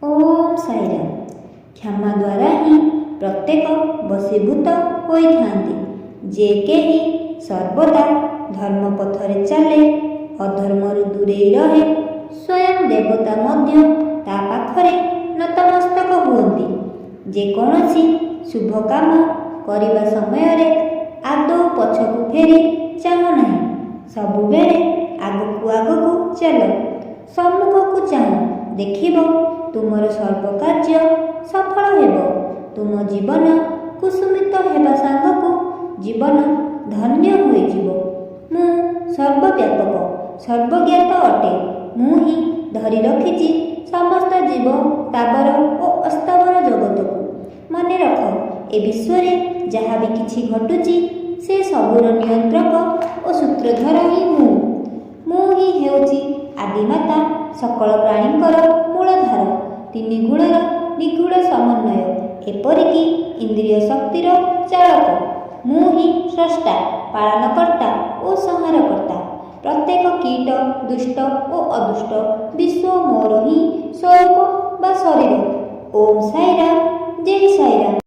ओम साईराम। क्षमा द्वारा ही प्रत्येक बशीभूत होइथांती। जे केही सर्वदा धर्म पथरे चले, अधर्मरू दूरेई रहे, स्वयं देवता मध्य ता पाखरे नतमस्तक हुअन्ति। जेकोसी शुभ काम करिबा समयरे आदौ पछकु फेरी चाहु नाही। सबुबेले आगकु आगकु चल, सम्मुखकु चाह, देखिब तुमर सर्वकार्य सफल हेब। तुम जीवन कुसुमित हेबा सांगकु जीवन धन्य होइजिब। मु सर्वव्यापक सर्वज्ञात अटे। मु ही धरी रखिछि समस्त जीव ताबर ओ अस्तावर जगतकु। मने रख, ए विश्वरे जहाँ भी किछि घटुछि से सबुर नियंत्रक ओ सूत्रधर ही मु ही हेउछि आदिमाता, सकल प्राणींकर मूलधार, तीन गुणर निगूढ़ समन्वय, एपरिकी इंद्रिय शक्तिर चालक। मु ही स्रष्टा, पालनकर्ता ओ संहारकर्ता। प्रत्येक कीट, दुष्ट ओ अदुष्ट विश्व मोर ही स्वरूप बा शरीर। ओम साईराम।